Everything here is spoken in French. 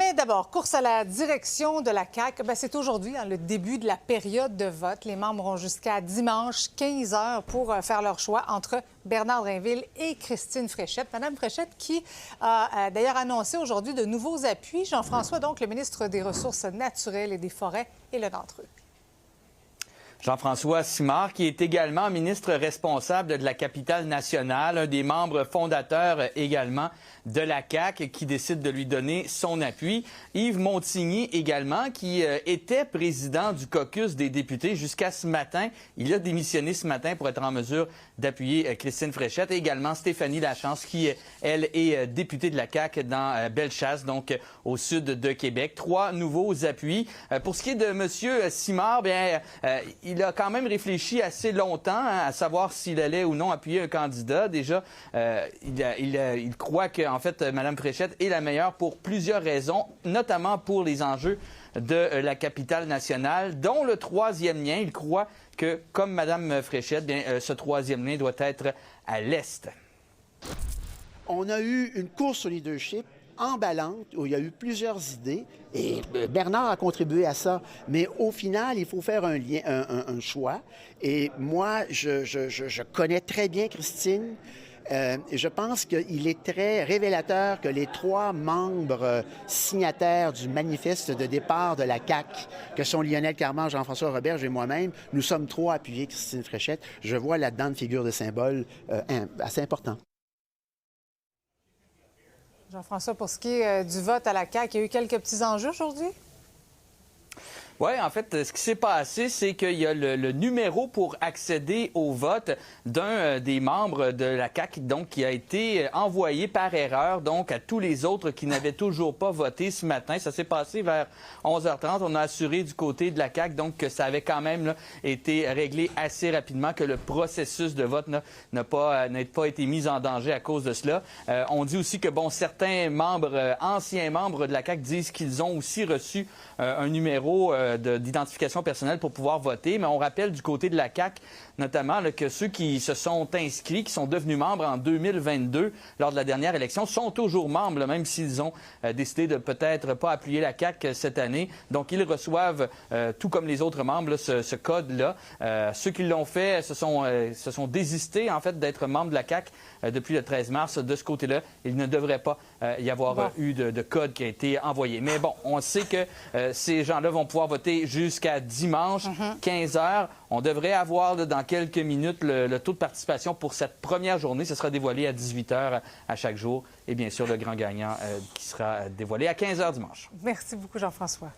Mais d'abord, course à la direction de la CAQ. C'est aujourd'hui le début de la période de vote. Les membres ont jusqu'à dimanche 15 heures pour faire leur choix entre Bernard Drinville et Christine Fréchette. Madame Fréchette qui a d'ailleurs annoncé aujourd'hui de nouveaux appuis. Jean-François, donc, le ministre des Ressources naturelles et des Forêts, est l'un d'entre eux. Jean-François Simard, qui est également ministre responsable de la capitale nationale, un des membres fondateurs également de la CAQ, qui décide de lui donner son appui. Yves Montigny également, qui était président du caucus des députés jusqu'à ce matin. Il a démissionné ce matin pour être en mesure d'appuyer Christine Fréchette. Et également Stéphanie Lachance, qui, elle, est députée de la CAQ dans Bellechasse, donc au sud de Québec. 3 nouveaux appuis. Pour ce qui est de M. Simard, il a quand même réfléchi assez longtemps à savoir s'il allait ou non appuyer un candidat. Déjà, il croit que, en fait, Mme Fréchette est la meilleure pour plusieurs raisons, notamment pour les enjeux de la capitale nationale, dont le 3e lien. Il croit que, comme Mme Fréchette, ce 3e lien doit être à l'est. On a eu une course au leadership emballante, où il y a eu plusieurs idées, et Bernard a contribué à ça. Mais au final, il faut faire un choix. Et moi, je connais très bien Christine. Je pense qu'il est très révélateur que les 3 membres signataires du manifeste de départ de la CAQ, que sont Lionel Carman, Jean-François Roberge et moi-même, nous sommes 3 à appuyer Christine Fréchette. Je vois là-dedans une figure de symbole assez importante. Jean-François, pour ce qui est du vote à la CAQ, il y a eu quelques petits enjeux aujourd'hui? Oui, en fait, ce qui s'est passé, c'est qu'il y a le numéro pour accéder au vote d'un des membres de la CAQ, donc qui a été envoyé par erreur donc à tous les autres qui n'avaient toujours pas voté ce matin. Ça s'est passé vers 11h30. On a assuré du côté de la CAQ donc que ça avait quand même été réglé assez rapidement, que le processus de vote n'a pas été mis en danger à cause de cela. On dit aussi que certains membres, anciens membres de la CAQ, disent qu'ils ont aussi reçu un numéro d'identification personnelle pour pouvoir voter. Mais on rappelle du côté de la CAQ, notamment, que ceux qui se sont inscrits, qui sont devenus membres en 2022, lors de la dernière élection, sont toujours membres, même s'ils ont décidé de peut-être pas appuyer la CAQ cette année. Donc, ils reçoivent, tout comme les autres membres, ce code-là. Ceux qui l'ont fait se sont désistés, en fait, d'être membres de la CAQ depuis le 13 mars. De ce côté-là, il ne devrait pas y avoir eu de code qui a été envoyé. Mais bon, on sait que ces gens-là vont pouvoir voter jusqu'à dimanche, 15 heures. On devrait avoir dans quelques minutes le taux de participation pour cette première journée. Ce sera dévoilé à 18 heures à chaque jour. Et bien sûr, le grand gagnant qui sera dévoilé à 15 heures dimanche. Merci beaucoup, Jean-François.